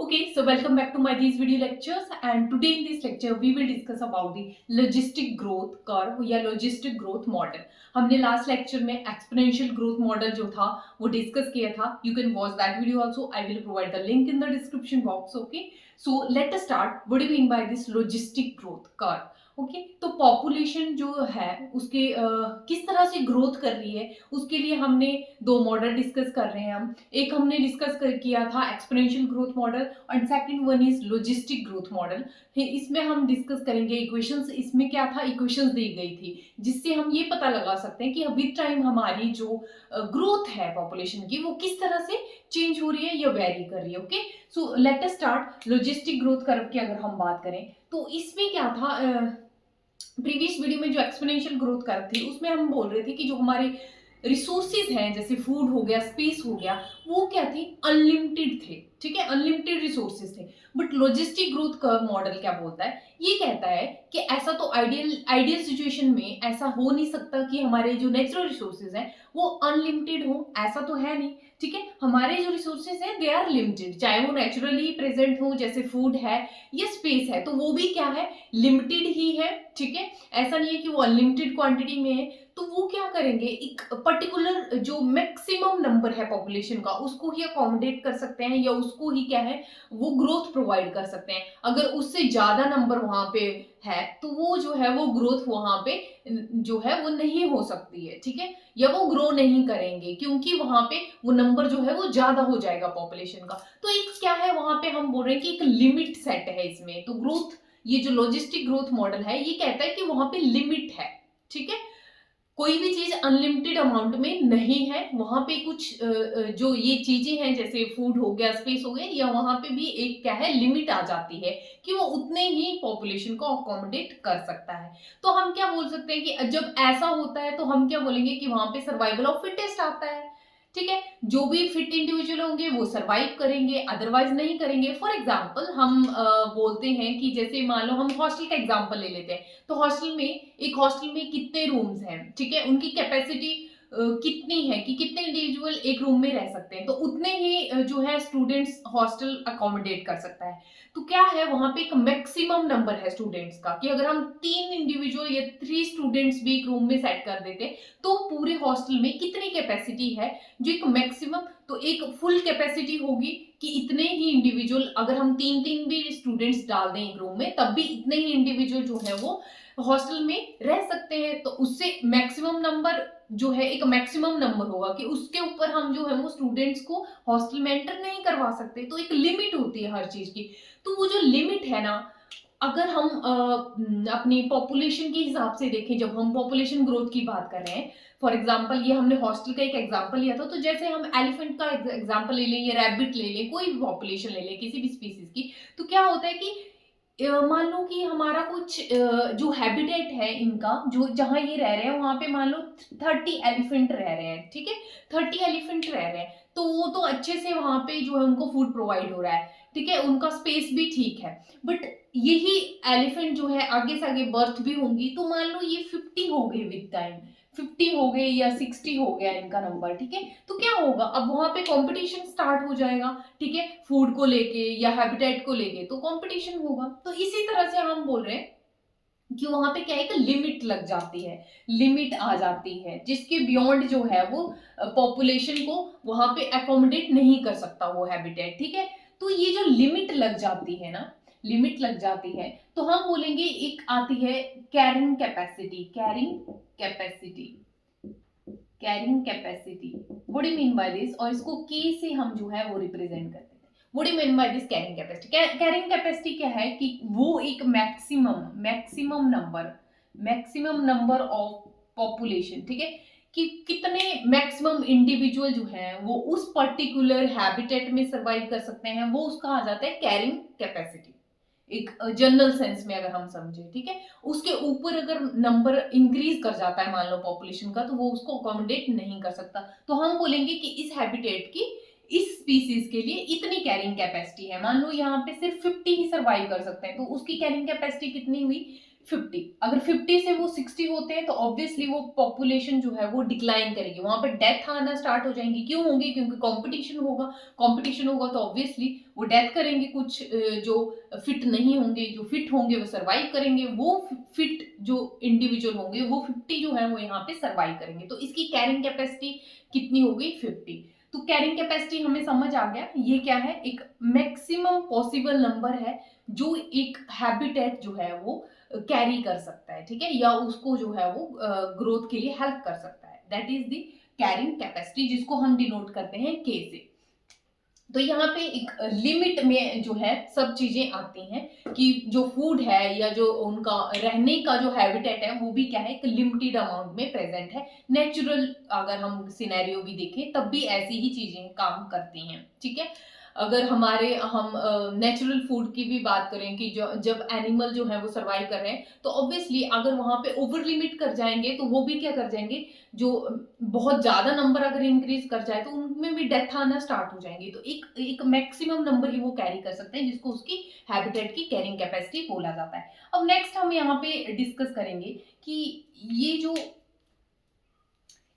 Okay, so welcome back to my these video lectures, and today in this lecture we will discuss about the logistic growth curve या logistic growth model. हमने last lecture में exponential growth model जो था वो discuss किया था. You can watch that video also. I will provide the link in the description box. Okay, so let us start. What do mean by this logistic growth curve? Okay, तो population जो है उसके किस तरह से growth कर रही है उसके लिए हमने दो मॉडल डिस्कस कर रहे हैं हम. एक हमने डिस्कस किया था exponential growth model and second one is logistic growth model. इसमें हम डिस्कस करेंगे इक्वेशंस. इसमें क्या था, इक्वेशंस दी गई थी जिससे हम ये पता लगा सकते हैं कि विद टाइम हमारी जो ग्रोथ है पॉपुलेशन की वो किस तरह से चेंज हो रही है या वेरी कर रही है. Okay, so let us start. Logistic growth curve की अगर हम बात करें तो इसमें क्या था, प्रीवियस वीडियो में जो एक्सपोनेंशियल ग्रोथ कर्व थी उसमें हम बोल रहे थे कि जो हमारे रिसोर्सेज हैं जैसे फूड हो गया, स्पेस हो गया, वो क्या थी, अनलिमिटेड थे. ठीक है, अनलिमिटेड रिसोर्सेज थे. But logistic growth curve model क्या बोलता है, ये कहता है कि ऐसा तो आइडियल सिचुएशन में ऐसा हो नहीं सकता कि हमारे जो नेचुरल रिसोर्सेज हैं वो अनलिमिटेड हो. ऐसा तो है नहीं. ठीक है, हमारे जो रिसोर्सेज हैं दे आर लिमिटेड, चाहे वो नेचुरली प्रेजेंट हो जैसे फूड है या स्पेस है, तो वो भी क्या है, लिमिटेड ही है. ठीक है, ऐसा नहीं है कि वो अनलिमिटेड क्वांटिटी में है. तो वो क्या करेंगे, एक पर्टिकुलर जो मैक्सिमम नंबर है पॉपुलेशन का उसको ही अकोमोडेट कर सकते हैं या उसको ही क्या है वो ग्रोथ प्रोवाइड कर सकते हैं. अगर उससे ज्यादा नंबर वहां पे है तो वो जो है वो ग्रोथ वहां पे जो है वो नहीं हो सकती है. ठीक है, या वो ग्रो नहीं करेंगे क्योंकि वहां पे वो नंबर जो है वो ज्यादा हो जाएगा पॉपुलेशन का. तो एक क्या है वहां पे हम बोल रहे हैं कि एक लिमिट सेट है इसमें. तो ग्रोथ, ये जो लॉजिस्टिक ग्रोथ मॉडल है ये कहता है कि वहां पे लिमिट है. ठीक है, कोई भी चीज अनलिमिटेड अमाउंट में नहीं है. वहां पे कुछ जो ये चीजें हैं जैसे फूड हो गया, स्पेस हो गया, या वहां पे भी एक क्या है लिमिट आ जाती है कि वो उतने ही पॉपुलेशन को अकोमोडेट कर सकता है. तो हम क्या बोल सकते हैं कि जब ऐसा होता है तो हम क्या बोलेंगे कि वहां पे सर्वाइवल ऑफ फिटेस्ट आता है. ठीक है, जो भी फिट इंडिविजुअल होंगे वो सरवाइव करेंगे, अदरवाइज नहीं करेंगे. फॉर एग्जाम्पल हम बोलते हैं कि जैसे मान लो हम हॉस्टल का एग्जाम्पल ले लेते हैं. तो एक हॉस्टल में कितने रूम्स हैं, ठीक है, उनकी कैपेसिटी कितनी है कि कितने इंडिविजुअल एक रूम में रह सकते हैं, तो उतने ही जो है स्टूडेंट्स हॉस्टल अकोमोडेट कर सकता है. तो क्या है वहां पे एक मैक्सिमम नंबर है स्टूडेंट्स का कि अगर हम 3 इंडिविजुअल या 3 स्टूडेंट्स भी एक रूम में सेट कर देते तो पूरे हॉस्टल में कितनी कैपेसिटी है, जो एक मैक्सिमम. तो एक फुल कैपेसिटी होगी कि इतने ही इंडिविजुअल, अगर हम 3 3 भी स्टूडेंट्स डाल दें एक रूम में तब भी इतने ही इंडिविजुअल जो है वो हॉस्टल में रह सकते हैं. तो उससे मैक्सिमम नंबर जो है एक मैक्सिमम नंबर होगा कि उसके ऊपर हम जो है वो स्टूडेंट्स को हॉस्टल में एंटर नहीं करवा सकते. तो एक लिमिट होती है हर चीज की. तो वो जो लिमिट है ना, अगर हम अपनी पॉपुलेशन के हिसाब से देखें, जब हम पॉपुलेशन ग्रोथ की बात कर रहे हैं, फॉर एग्जाम्पल ये हमने हॉस्टल का एक एग्जाम्पल लिया था, तो जैसे हम एलिफेंट का एग्जाम्पल ले लें या रैबिट ले लें, कोई भी पॉपुलेशन ले लें किसी भी स्पीसीज की, तो क्या होता है कि मान लो कि हमारा कुछ जो हैबिटेट है इनका, जो जहां ये रह रहे हैं वहां पे मान लो 30 एलिफेंट रह रहे हैं. ठीक है, 30 एलिफेंट रह रहे हैं तो वो तो अच्छे से वहां पे जो है उनको फूड प्रोवाइड हो रहा है. ठीक है, उनका स्पेस भी ठीक है. बट यही एलिफेंट जो है आगे से आगे बर्थ भी होंगी, तो मान लो ये 50 हो गए विद टाइम, 50 हो गए या 60 हो गया इनका नंबर. ठीक है, तो क्या होगा, अब वहां पे कंपटीशन स्टार्ट हो जाएगा. ठीक है, फूड को लेके या हैबिटेट को लेके तो कंपटीशन होगा. तो इसी तरह से हम बोल रहे हैं कि वहां पे क्या है, एक लिमिट लग जाती है, लिमिट आ जाती है जिसके बियॉन्ड जो है वो पॉपुलेशन को वहां पे अकोमोडेट नहीं कर सकता वो हैबिटेट. ठीक है, तो ये जो लिमिट लग जाती है ना, लिमिट लग जाती है, तो हम बोलेंगे एक आती है carrying capacity. Capacity carrying capacity, what do you mean by this, और इसको के से हम जो है वो रिप्रेजेंट करते हैं. What do you mean by this carrying capacity. Carrying capacity क्या है कि वो एक मैक्सिमम नंबर ऑफ पॉपुलेशन. ठीक है, कि कितने मैक्सिमम इंडिविजुअल जो हैं वो उस पर्टिकुलर हैबिटेट में सरवाइव कर सकते हैं, वो उसका आ जाता है कैरिंग कैपेसिटी. एक जनरल सेंस में अगर हम समझे. ठीक है, उसके ऊपर अगर नंबर इंक्रीज कर जाता है मान लो पॉपुलेशन का, तो वो उसको अकोमोडेट नहीं कर सकता. तो हम बोलेंगे कि इस हैबिटेट की, इस स्पीसीज के लिए इतनी कैरिंग कैपेसिटी है. मान लो यहाँ पे सिर्फ 50 ही सरवाइव कर सकते हैं, तो उसकी कैरिंग कैपेसिटी कितनी हुई, 50। अगर 50 से वो 60 होते हैं तो ऑब्वियसली वो पॉपुलेशन जो है वो डिक्लाइन करेगी, वहां पर डेथ आना स्टार्ट हो जाएंगी। क्यों होंगी? क्योंकि कंपटीशन होगा। कंपटीशन होगा तो ऑब्वियसली वो डेथ करेंगे। कुछ जो फिट नहीं होंगे, जो फिट होंगे वो सरवाइव करेंगे। वो फिट जो इंडिविजुअल होंगे वो 50 जो है वो यहाँ पे सरवाइव करेंगे। तो इसकी कैरिंग कैपेसिटी कितनी हो गई? 50। तो कैरिंग कैपेसिटी हमें समझ आ गया, ये क्या है? एक मैक्सिमम पॉसिबल नंबर है जो एक हैबिटेट जो है वो कैरी कर सकता है, ठीक है, या उसको जो है वो ग्रोथ के लिए हेल्प कर सकता है। That is the carrying capacity, जिसको हम डिनोट करते हैं के से। तो यहाँ पे एक लिमिट में जो है सब चीजें आती हैं कि जो फूड है या जो उनका रहने का जो हैबिटेट है वो भी क्या है, एक लिमिटेड अमाउंट में प्रेजेंट है। नेचुरल अगर हम सिनेरियो भी देखें तब भी ऐसी ही चीजें काम करती हैं, ठीक है। अगर हमारे हम नेचुरल फूड की भी बात करें कि जो जब एनिमल जो है वो सरवाइव कर रहे हैं तो ऑब्वियसली अगर वहां पे ओवर लिमिट कर जाएंगे तो वो भी क्या कर जाएंगे, जो बहुत ज्यादा नंबर अगर इंक्रीज कर जाए तो उनमें भी डेथ आना स्टार्ट हो जाएंगी। तो एक एक मैक्सिमम नंबर ही वो कैरी कर सकते हैं, जिसको उसकी हैबिटेट की कैरिंग कैपेसिटी बोला जाता है। अब नेक्स्ट हम यहाँ पे डिस्कस करेंगे कि ये जो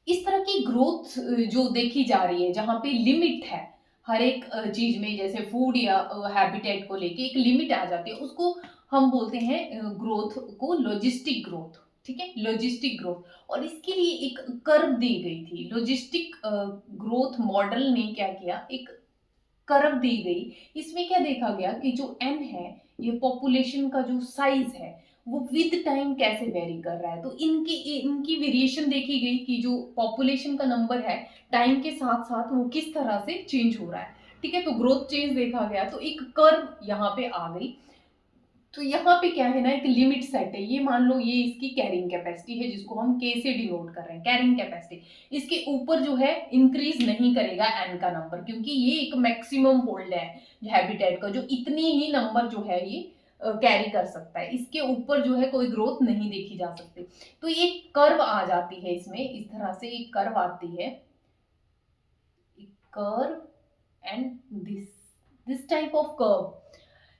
इस तरह की ग्रोथ जो देखी जा रही है जहां पे लिमिट है हर एक चीज में, जैसे फूड या हैबिटेट को लेके एक लिमिट आ जाती है, उसको हम बोलते हैं ग्रोथ को लॉजिस्टिक ग्रोथ, ठीक है, लॉजिस्टिक ग्रोथ। और इसके लिए एक कर्व दी गई थी। लॉजिस्टिक ग्रोथ मॉडल ने क्या किया, एक कर्व दी गई। इसमें क्या देखा गया कि जो एन है, ये पॉपुलेशन का जो साइज है वो विद टाइम कैसे वेरी कर रहा है। तो इनकी इनकी वेरिएशन देखी गई कि जो पॉपुलेशन का नंबर है टाइम के साथ साथ वो किस तरह से चेंज हो रहा है, ठीक है। तो ग्रोथ चेंज देखा गया, तो एक कर्व यहाँ पे आ गई। तो यहाँ पे क्या है ना, एक लिमिट सेट है। ये मान लो ये इसकी कैरिंग कैपेसिटी है, जिसको हम के से डिनोट कर रहे हैं, कैरिंग कैपेसिटी। इसके ऊपर जो है इंक्रीज नहीं करेगा एन का नंबर, क्योंकि ये एक मैक्सिमम होल्ड है हैबिटेट का, जो इतनी ही नंबर जो है ये कैरी कर सकता है। इसके ऊपर जो है कोई ग्रोथ नहीं देखी जा सकती। तो ये कर्व आ जाती है इसमें, इस तरह से एक कर्व आती है, curve and this type of curve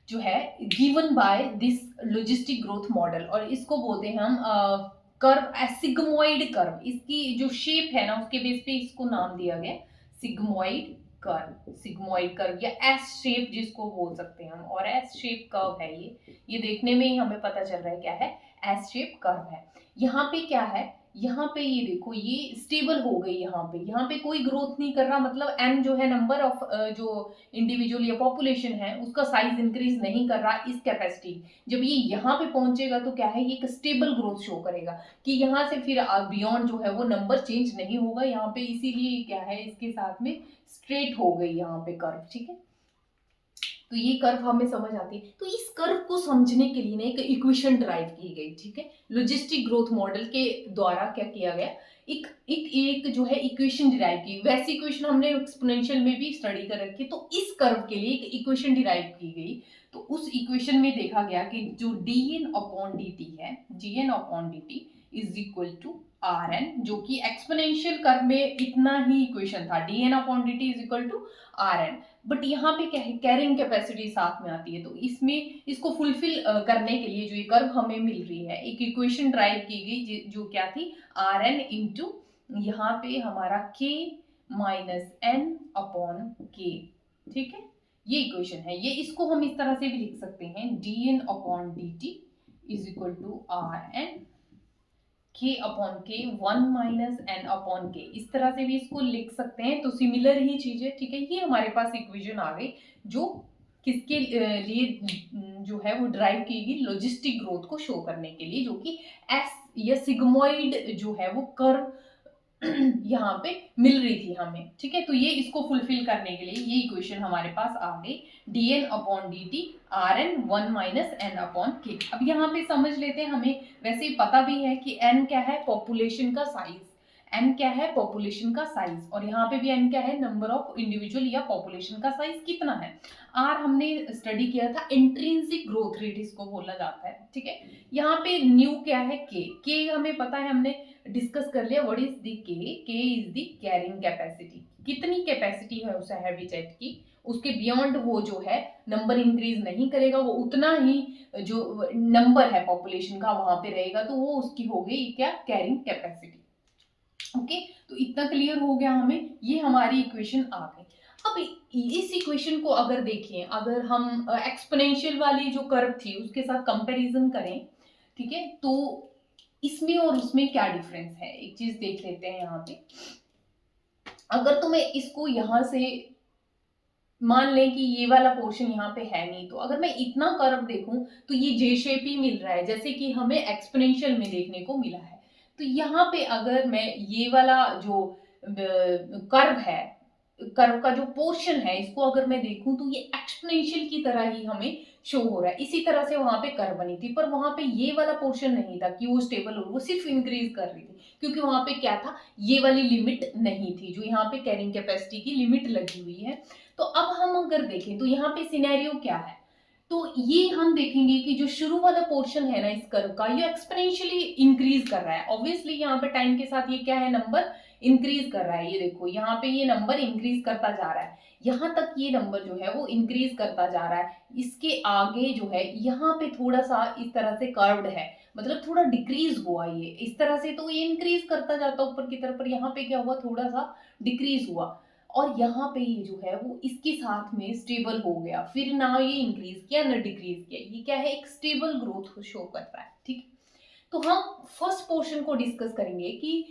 जो है given by this logistic growth model. और इसको बोलते हैं हम कर्व, सिग्मोइड कर्व। इसकी जो शेप है ना उसके बेस पे इसको नाम दिया गया सिग्मोइड कर्व, सिग्मोइड कर्व या एस शेप जिसको बोल सकते हैं हम। और एस शेप कर्व है ये देखने में ही हमें पता चल रहा है क्या है, एस शेप कर्व है। यहाँ पे क्या है, यहाँ पे ये देखो ये स्टेबल हो गई। यहाँ पे कोई ग्रोथ नहीं कर रहा, मतलब एन जो है नंबर ऑफ जो इंडिविजुअल या पॉपुलेशन है उसका साइज इंक्रीज नहीं कर रहा इस कैपेसिटी। जब ये यहाँ पे पहुंचेगा तो क्या है, ये एक स्टेबल ग्रोथ शो करेगा कि यहाँ से फिर बियॉन्ड जो है वो नंबर चेंज नहीं होगा यहाँ पे। इसीलिए क्या है, इसके साथ में स्ट्रेट हो गई यहाँ पे कर्व, ठीक है। तो ये कर्व हमें समझ आती है। तो इस कर्व को समझने के लिए ना एक इक्वेशन ड्राइव की गई, ठीक है। लॉजिस्टिक ग्रोथ मॉडल के द्वारा क्या किया गया, एक एक एक जो है इक्वेशन डिराइव की। वैसी इक्वेशन हमने एक्सपोनेंशियल में भी स्टडी कर रखी है। तो इस कर्व के लिए एक इक्वेशन डिराइव की गई। तो उस इक्वेशन में देखा गया कि जो dn अपॉन dt है, dn upon dt is equal to r n, जो कि एक्सपोनेंशियल कर्व में इतना ही इक्वेशन था, dn upon dt is equal to r n. But यहाँ पे क्या है, कैरिंग कैपेसिटी साथ में आती है। तो इसमें इसको फुलफिल करने के लिए जो ये कर्व हमें मिल रही है, एक इक्वेशन ड्राइव की गई जो क्या थी, आर एन इंटू यहाँ पे हमारा k माइनस एन अपॉन के, ठीक है। ये इक्वेशन है, ये इसको हम इस तरह से भी लिख सकते हैं, dn upon dt is equal to r n k upon k 1 minus n upon के। इस तरह से भी इसको लिख सकते हैं। तो सिमिलर ही चीज है, ठीक है। ये हमारे पास इक्वेशन आ गई जो किसके लिए जो है वो ड्राइव की गई, लॉजिस्टिक ग्रोथ को शो करने के लिए, जो कि एस या सिग्मोइड जो है वो कर्व यहाँ पे मिल रही थी हमें, ठीक है। तो ये इसको फुलफिल करने के लिए ये इक्वेशन हमारे पास आ गई, dn upon dt r n 1 minus n upon k. अब यहाँ पे समझ लेते हैं, हमें वैसे ही पता भी है कि n क्या है, पॉपुलेशन का साइज। n क्या है, पॉपुलेशन का साइज। और यहाँ पे भी n क्या है, नंबर ऑफ इंडिविजुअल या पॉपुलेशन का साइज कितना है। r हमने स्टडी किया था, इंट्रिंसिक ग्रोथ रेट इसको बोला जाता है, ठीक है। यहाँ पे न्यू क्या है, k हमें पता है, हमने डिस्कस कर लिया। व्हाट इज द के इज द कैरिंग कैपेसिटी, कितनी कैपेसिटी है उस हैबिटेट की उसके बियॉन्ड वो जो है नंबर इंक्रीज नहीं करेगा, वो उतना ही जो नंबर है पॉपुलेशन का वहां पे रहेगा, तो वो उसकी हो गई क्या, कैरिंग कैपेसिटी। ओके, तो इतना क्लियर हो गया हमें, ये हमारी इक्वेशन आ गई। अब इस इक्वेशन को अगर देखें, अगर हम एक्सपोनेंशियल वाली जो कर्व थी उसके साथ कंपैरिजन करें, ठीक है, तो इसमें और उसमें क्या डिफरेंस है, एक चीज देख लेते हैं यहाँ पे। अगर तो मैं इसको यहां से मान लें कि ये वाला पोर्शन यहाँ पे है नहीं, तो अगर मैं इतना कर्व देखूं तो ये जे शेप ही मिल रहा है, जैसे कि हमें एक्सपोनेंशियल में देखने को मिला है। तो यहाँ पे अगर मैं ये वाला जो कर्व है, कर्व का जो पोर्शन है, इसको अगर मैं देखूं तो ये एक्सपोनेंशियल की तरह ही हमें शो हो रहा है। इसी तरह से वहां पे कर्व बनी थी, पर वहां पे ये वाला पोर्शन नहीं था कि वो स्टेबल हो, वो सिर्फ इंक्रीज कर रही थी, क्योंकि वहां पे क्या था, ये वाली लिमिट नहीं थी जो यहाँ पे कैरिंग कैपेसिटी की लिमिट लगी हुई है। तो अब हम अगर देखें तो यहाँ पे सिनेरियो क्या है, तो ये हम देखेंगे कि जो शुरू वाला पोर्शन है ना इस कर्व का, ये एक्सपोनेंशियली इंक्रीज कर रहा है। ऑब्वियसली यहाँ पे टाइम के साथ ये क्या है, नंबर इंक्रीज कर रहा है। ये देखो यहाँ पे ये नंबर इंक्रीज करता जा रहा है, यहाँ तक ये नंबर जो है वो इंक्रीज करता जा रहा है। इसके आगे जो है यहाँ पे थोड़ा सा इस तरह से कर्व्ड है, मतलब थोड़ा डिक्रीज हुआ ये इस तरह से, तो ये इंक्रीज करता जाता ऊपर की तरफ, पर यहाँ पे क्या हुआ, थोड़ा सा डिक्रीज हुआ। और यहाँ पे ये जो है वो इसके साथ में स्टेबल हो गया, फिर ना ये इंक्रीज किया ना डिक्रीज किया, ये क्या है, एक स्टेबल ग्रोथ शो कर रहा है। ठीक है, तो हम फर्स्ट पोर्शन को डिस्कस करेंगे कि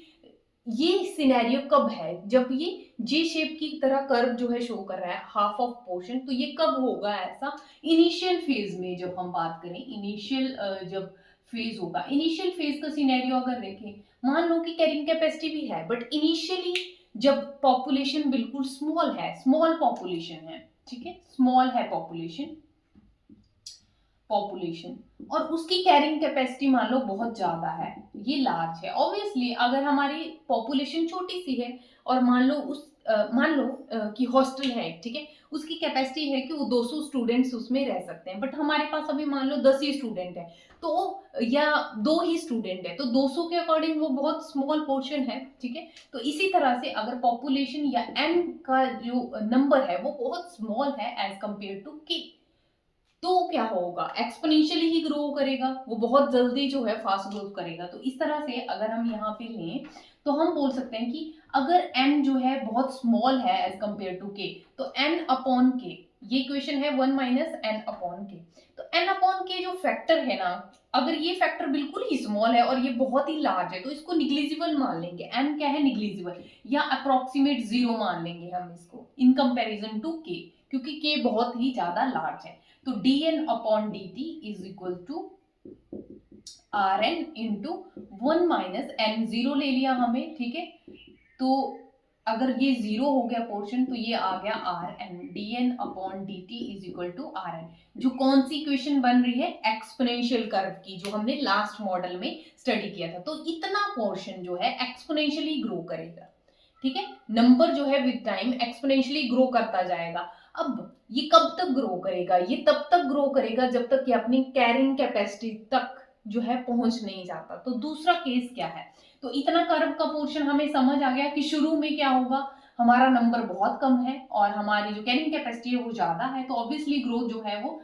ये सिनेरियो कब है, जब ये जे शेप की तरह कर्व जो है शो कर रहा है हाफ ऑफ पोर्शन, तो ये कब होगा ऐसा, इनिशियल फेज में। जब हम बात करें इनिशियल जब फेज होगा, इनिशियल फेज का सिनेरियो अगर देखें, मान लो कि कैरिंग कैपेसिटी भी है, बट इनिशियली जब पॉपुलेशन बिल्कुल स्मॉल है, स्मॉल पॉपुलेशन है, ठीक है, स्मॉल है पॉपुलेशन, पॉपुलेशन और उसकी कैरिंग कैपेसिटी मान लो बहुत ज्यादा है, ये लार्ज है। ऑब्वियसली अगर हमारी पॉपुलेशन छोटी सी है और मान लो मान लो कि हॉस्टल है, ठीक है, उसकी कैपेसिटी है कि वो 200 स्टूडेंट्स उसमें रह सकते हैं, बट हमारे पास अभी मान लो 10 ही स्टूडेंट है, तो या 2 ही स्टूडेंट है, तो 200 के अकॉर्डिंग वो बहुत स्मॉल पोर्शन है। ठीक है, तो इसी तरह से अगर पॉपुलेशन या एन का जो नंबर है वो बहुत स्मॉल है एज कंपेयर टू के, तो क्या होगा, एक्सपोनेंशियली ही ग्रो करेगा, वो बहुत जल्दी जो है फास्ट ग्रोथ करेगा। तो इस तरह से अगर हम यहाँ पे लें तो हम बोल सकते हैं कि अगर n जो है बहुत स्मॉल है एज कंपेयर टू k, तो n अपॉन k, ये इक्वेशन है 1 माइनस एन अपॉन के। तो n अपॉन के जो फैक्टर है ना, अगर ये फैक्टर बिल्कुल ही स्मॉल है और ये बहुत ही लार्ज है, तो इसको निग्लिजिबल मान लेंगे। n क्या है, निग्लिजिबल या अप्रोक्सीमेट जीरो मान लेंगे हम इसको इन कंपैरिजन टू k, क्योंकि k बहुत ही ज्यादा लार्ज है। तो dn upon dt is equal to rn into 1 minus n, zero ले लिया हमने, ठीक है, तो अगर ये जीरो हो गया पोर्शन तो ये आ गया rn, dn upon dt is equal to rn। जो कौन सी इक्वेशन बन रही है, एक्सपोनेंशियल कर्व की, जो हमने लास्ट मॉडल में स्टडी किया था। तो इतना पोर्शन जो है एक्सपोनेंशियली ग्रो करेगा, ठीक है, नंबर जो है विद टाइम एक्सपोनेंशियली ग्रो करता जाएगा। अब ये कब तक ग्रो करेगा, ये तब तक ग्रो करेगा जब तक ये अपनी कैरिंग कैपेसिटी तक जो है पहुंच नहीं जाता। तो दूसरा केस क्या है, तो इतना कर्व का पोर्शन हमें समझ आ गया कि शुरू में क्या होगा, हमारा नंबर बहुत कम है और हमारी जो कैरिंग कैपेसिटी है वो ज्यादा है, तो ऑब्वियसली ग्रोथ जो है वो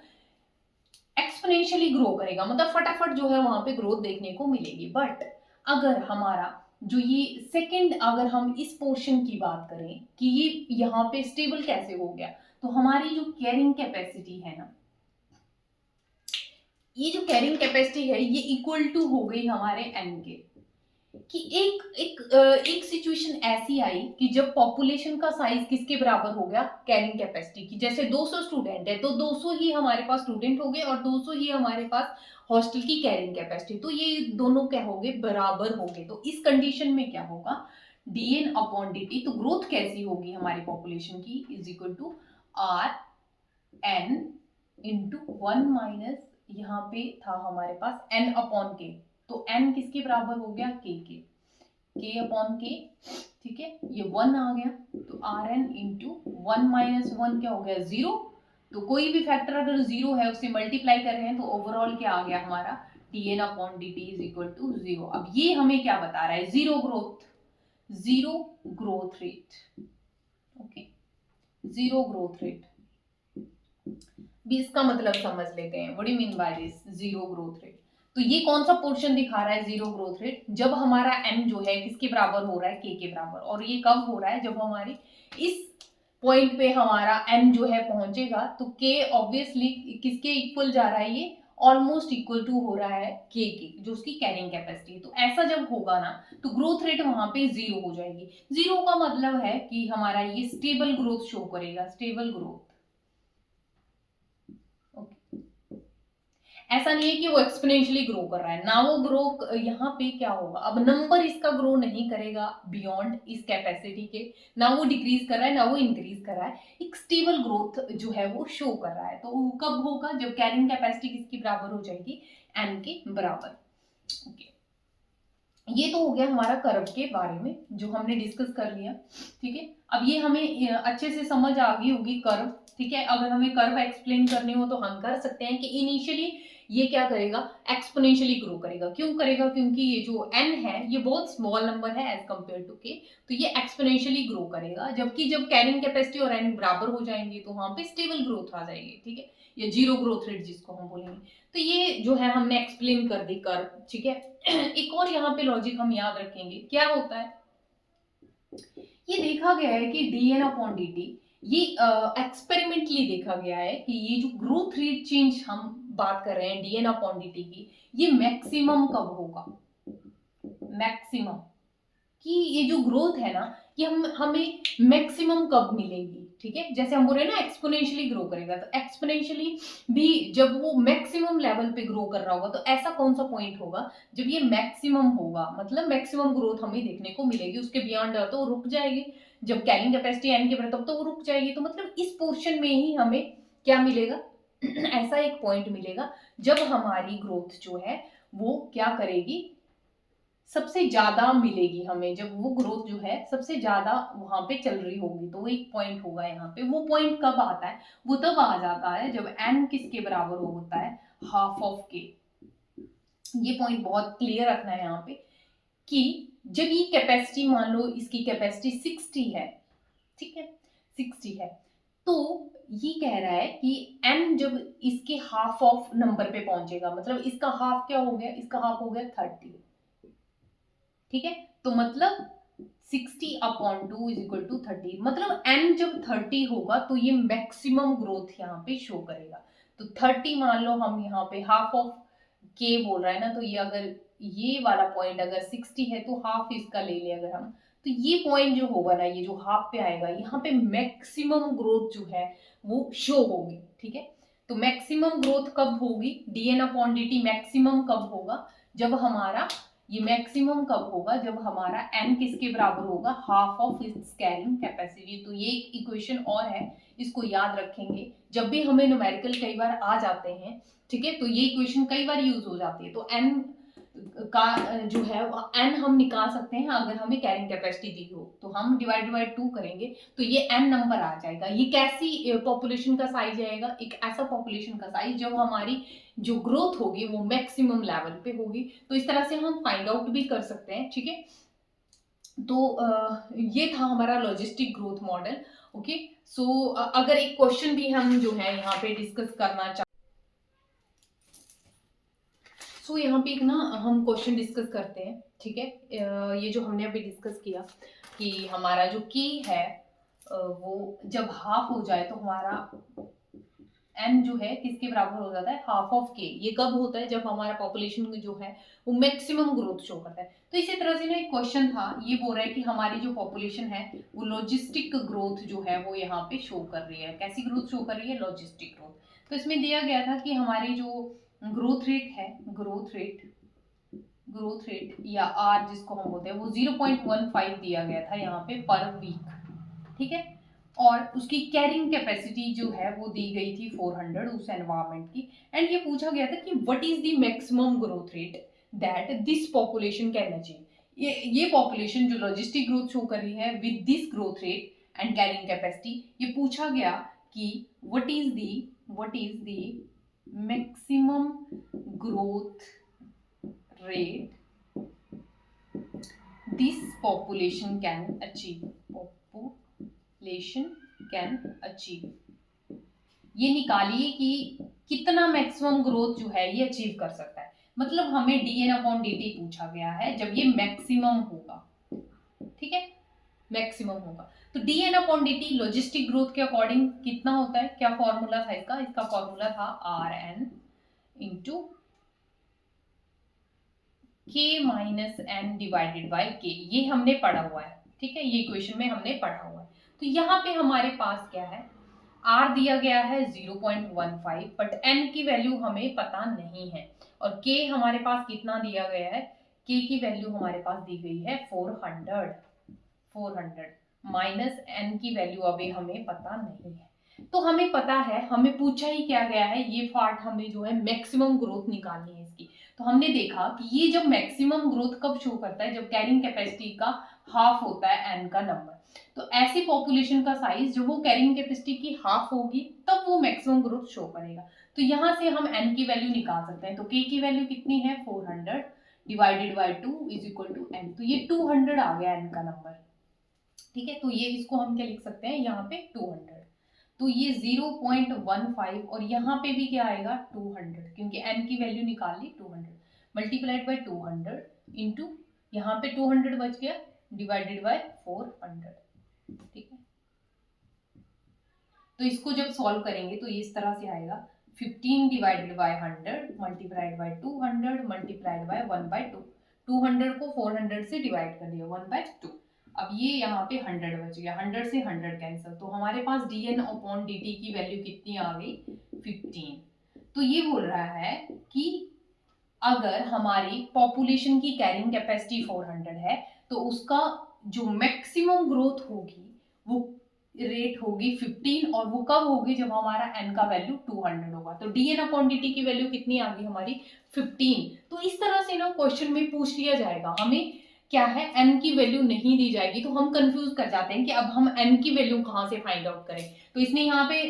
एक्सपोनेंशियली ग्रो करेगा, मतलब फटाफट जो है वहां पे ग्रोथ देखने को मिलेगी। बट अगर हमारा जो ये सेकंड, अगर हम इस पोर्शन की बात करें कि ये यहाँ पे स्टेबल कैसे हो गया, तो हमारी जो कैरिंग कैपेसिटी है ना, ये जो कैरिंग कैपेसिटी है ये इक्वल टू हो गई हमारे एन के, कि एक सिचुएशन ऐसी आई कि जब पॉपुलेशन का साइज किसके बराबर हो गया, कैरिंग कैपेसिटी की। जैसे 200 स्टूडेंट है तो 200 ही हमारे पास स्टूडेंट हो गए और 200 ही हमारे पास हॉस्टल की कैरिंग कैपेसिटी, तो ये दोनों क्या हो गए, बराबर हो गए। तो इस कंडीशन में क्या होगा, dn अपॉन dt, तो ग्रोथ कैसी होगी हमारी पॉपुलेशन की, is equal to r n into 1 minus, यहाँ पे था हमारे पास n अपॉन के, तो n किसके बराबर हो गया, k अपॉन के, ठीक है, ये 1 आ गया, तो आर एन इंटू 1 माइनस 1 क्या हो गया, 0। तो कोई भी फैक्टर अगर 0 है उससे मल्टीप्लाई कर रहे हैं तो ओवरऑल क्या आ गया हमारा, dn upon dt is equal to 0। अब ये हमें क्या बता रहा है, zero growth rate, okay, zero growth rate. भी इसका मतलब समझ लेते हैं। What do you mean by this zero growth rate? तो ये कौन सा पोर्शन दिखा रहा है जीरो ग्रोथ रेट? जब हमारा एन जो है किसके बराबर हो रहा है, के बराबर। और ये कब हो रहा है? जब हमारी इस पॉइंट पे हमारा एन जो है पहुंचेगा तो के ऑब्वियसली किसके इक्वल जा रहा है? ये ऑलमोस्ट इक्वल टू हो रहा है के जो उसकी कैरिंग कैपेसिटी है। तो ऐसा जब होगा ना तो ग्रोथ रेट वहां पे जीरो हो जाएगी। जीरो का मतलब है कि हमारा ये स्टेबल ग्रोथ शो करेगा, स्टेबल ग्रोथ। ऐसा नहीं है कि वो एक्सपोनेंशियली ग्रो कर रहा है ना, वो ग्रो यहाँ पे क्या होगा, अब नंबर इसका ग्रो नहीं करेगा बियॉन्ड इस कैपेसिटी के, ना वो डिक्रीज कर रहा है ना वो इंक्रीज कर रहा है, एक स्टेबल ग्रोथ जो है वो शो कर रहा है। तो कब होगा? जब कैरिंग कैपेसिटी किसकी बराबर हो जाएगी? एन के बराबर। ओके, ये तो हो गया हमारा कर्व के बारे में जो हमने डिस्कस कर लिया। ठीक है, अब ये हमें अच्छे से समझ आ गई होगी कर्व। ठीक है, अगर हमें कर्व एक्सप्लेन करनी हो तो हम कर सकते हैं कि इनिशियली ये क्या करेगा? एक्सपोनेंशियली ग्रो करेगा। क्यों करेगा? क्योंकि ये जो n है ये बहुत स्मॉल नंबर है एज कंपेयर टू k, तो ये एक्सपोनेंशियली ग्रो करेगा। जबकि जब कैरिंग कैपेसिटी और n बराबर हो जाएंगे तो वहां पे स्टेबल ग्रोथ आ जाएगी। ठीक है, या जीरो ग्रोथ रेट जिसको हम बोलेंगे। तो ये जो है हमने एक्सप्लेन कर दी कर्व। ठीक है, एक और यहाँ पे लॉजिक हम याद रखेंगे, क्या होता है? ये देखा गया है कि dn अपॉन dt, ये एक्सपेरिमेंटली देखा गया है कि ये जो ग्रोथ रेट चेंज हम बात कर रहे हैं dn अपॉन dt की, ये मैक्सिमम कब होगा? मैक्सिमम कि ये जो ग्रोथ है ना ये हमें मैक्सिमम कब मिलेगी? ठीक है, जैसे हम बोल रहे हैं ना एक्सपोनेंशियली ग्रो करेगा, तो एक्सपोनेंशियली भी जब वो मैक्सिमम लेवल पे ग्रो कर रहा होगा तो ऐसा कौन सा पॉइंट होगा जब ये मैक्सिमम होगा, मतलब मैक्सिमम ग्रोथ हमें देखने को मिलेगी। उसके बियॉन्ड तो वो रुक जाएगी। जब कैरिंग कैपेसिटी एन के बराबर तब तो वो रुक जाएगी। तो मतलब इस पोर्शन में ही हमें क्या मिलेगा? ऐसा एक पॉइंट मिलेगा जब हमारी ग्रोथ जो है वो क्या करेगी? सबसे ज्यादा मिलेगी हमें। जब वो ग्रोथ जो है सबसे ज्यादा वहां पे चल रही होगी तो वो एक पॉइंट होगा यहाँ पे। वो पॉइंट कब आता है? वो तब आ जाता है जब n किसके बराबर होता है? Half of k। ये पॉइंट बहुत क्लियर रखना है यहाँ पे कि जब ये कैपेसिटी, मान लो इसकी कैपेसिटी 60 है, ठीक है 60 है, तो ये कह रहा है कि n जब इसके हाफ ऑफ नंबर पे पहुंचेगा, मतलब इसका हाफ क्या हो गया? इसका हाफ हो गया 30। ठीक है, तो मतलब 60 अपॉन 2 इज इक्वल टू 30, मतलब n जब 30 होगा तो ये मैक्सिमम ग्रोथ यहाँ पे शो करेगा। तो 30 मान लो हम यहाँ पे हाफ ऑफ k बोल रहा है ना, तो ये अगर ये वाला पॉइंट अगर 60 है तो हाफ इसका ले ले अगर हम, तो ये पॉइंट जो होगा ना, ये जो हाफ पे आएगा यहाँ पे मैक्सिमम ग्रोथ जो है वो शो होगी। ठीक है, तो मैक्सिमम ग्रोथ कब होगी? dn अपॉन dt मैक्सिमम कब होगा? जब हमारा ये मैक्सिमम कब होगा? जब हमारा n किसके बराबर होगा? Half of its carrying capacity. तो ये एक इक्वेशन और है, इसको याद रखेंगे जब भी हमें न्यूमेरिकल कई बार आ जाते हैं। ठीक है, तो ये इक्वेशन कई बार यूज हो जाती है। तो n का जो है n हम निकाल सकते हैं अगर हमें कैरिंग कैपेसिटी दी हो, तो हम डिवाइड बाय 2 करेंगे तो ये n नंबर आ जाएगा। ये कैसी पॉपुलेशन का साइज आएगा? एक ऐसा पॉपुलेशन का साइज जब हमारी जो ग्रोथ होगी वो मैक्सिमम लेवल पे होगी। तो इस तरह से हम फाइंड आउट भी कर सकते हैं। ठीक है, तो ये था हमारा लॉजिस्टिक ग्रोथ मॉडल। ओके, सो अगर एक क्वेश्चन भी हम जो है यहाँ पे डिस्कस करना चाहते, सो यहाँ पे एक ना हम क्वेश्चन डिस्कस करते हैं। ठीक है, ये जो हमने अभी डिस्कस किया कि हमारा जो की है वो जब हाफ हो जाए तो हमारा n जो है किसके बराबर हो जाता है? Half of k। ये कब होता है? जब हमारा पॉपुलेशन जो है वो मैक्सिमम ग्रोथ शो करता है। तो इसी तरह से ना एक क्वेश्चन था, ये बोल रहा है कि हमारी जो पॉपुलेशन है वो लॉजिस्टिक ग्रोथ जो है वो यहाँ पे शो कर रही है। कैसी ग्रोथ शो कर रही है? Logistic growth. तो इसमें दिया गया था कि हमारी जो ग्रोथ रेट है, ग्रोथ रेट या r जिसको हम बोलते हैं, वो 0.15 दिया गया था यहाँ पे पर वीक। ठीक है, और उसकी कैरिंग कैपेसिटी जो है वो दी गई थी 400 उस एनवायरमेंट की। एंड ये पूछा गया था कि what is the maximum growth rate that this population can achieve. ये पॉपुलेशन जो लॉजिस्टिक ग्रोथ शो कर रही है with this growth rate and carrying capacity, ये पूछा गया कि what is the maximum growth rate this population can achieve ये निकालिए कि कितना मैक्सिमम ग्रोथ जो है ये अचीव कर सकता है। मतलब हमें dn/dt पूछा गया है जब ये मैक्सिमम होगा, ठीक है, मैक्सिमम होगा। तो dn/dt लॉजिस्टिक ग्रोथ के अकॉर्डिंग कितना होता है, क्या फॉर्मूला था इसका? इसका फॉर्मूला था rn into k minus n divided by k. ये हमने पढ़ा हुआ है, ठीक है, ये इक्वेशन में हमने पढ़ा हुआ है। तो यहाँ पे हमारे पास क्या है, r दिया गया है 0.15, बट n की वैल्यू हमें पता नहीं है, और k हमारे पास कितना दिया गया है, k की वैल्यू हमारे पास दी गई है 400 माइनस n की वैल्यू अभी हमें पता नहीं है। तो हमें पता है, हमें पूछा ही क्या गया है, ये पार्ट हमें जो है मैक्सिमम ग्रोथ निकालनी है इसकी। तो हमने देखा कि ये जब मैक्सिमम ग्रोथ कब शो करता है, जब कैरिंग कैपेसिटी का हाफ होता है n का नंबर। तो ऐसी पॉपुलेशन का साइज जब वो कैरिंग कैपेसिटी की हाफ होगी तब वो मैक्सिमम ग्रोथ शो करेगा। तो यहाँ से हम n की वैल्यू निकाल सकते हैं। तो k की वैल्यू कितनी है, 400 divided by 2 is equal to n। तो ये 200 आ गया n का नंबर, ठीक है। तो ये इसको हम क्या लिख सकते हैं, यहाँ पे 200। तो ये 0.15 और यहाँ पे भी क्या आएगा 200, क्योंकि n की वैल्यू निकाल ली 200 मल्टीप्लाइड बाई 200 इंटू यहाँ पे 200 बच गया डिवाइडेड बाय 400, ठीक है। तो इसको जब सॉल्व करेंगे तो ये इस तरह से आएगा 15 divided by 100 multiplied by 200 multiplied by 1/2। 200 को 400 से डिवाइड कर दिया 1/2। अब ये यहाँ पे 100 बच गया, 100 से 100 कैंसिल, तो हमारे पास dn/dt की वैल्यू कितनी आ गई, 15। तो ये बोल रहा है कि अगर हमारी पॉपुलेशन की कैरिंग कैपेसिटी 400 है तो उसका जो मैक्सिमम ग्रोथ होगी वो रेट होगी 15, और वो कब होगी, जब हमारा n का वैल्यू 200 होगा। तो dn/dt की वैल्यू कितनी आ गई हमारी 15। तो इस तरह से ना क्वेश्चन में पूछ लिया जाएगा, हमें क्या है n की वैल्यू नहीं दी जाएगी तो हम कंफ्यूज कर जाते हैं कि अब हम n की वैल्यू कहाँ से फाइंड आउट करें। तो इसने यहाँ पे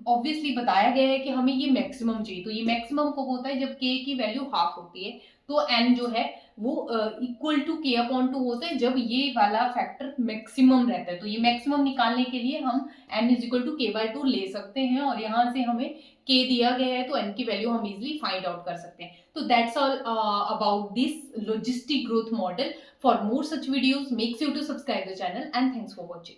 ऑब्वियसली बताया गया है कि हमें ये मैक्सिमम चाहिए। तो ये मैक्सिमम कब होता है, जब k की वैल्यू हाफ होती है। तो n जो है वो इक्वल टू k/2 होता है जब ये वाला फैक्टर मैक्सिमम रहता है। तो ये मैक्सिमम निकालने के लिए हम n is equal to k/2 ले सकते हैं, और यहाँ से हमें k दिया गया है तो n की वैल्यू हम इजिली फाइंड आउट कर सकते हैं। तो that's all about this logistic growth model. For more such videos, make sure to subscribe the channel, and thanks for watching.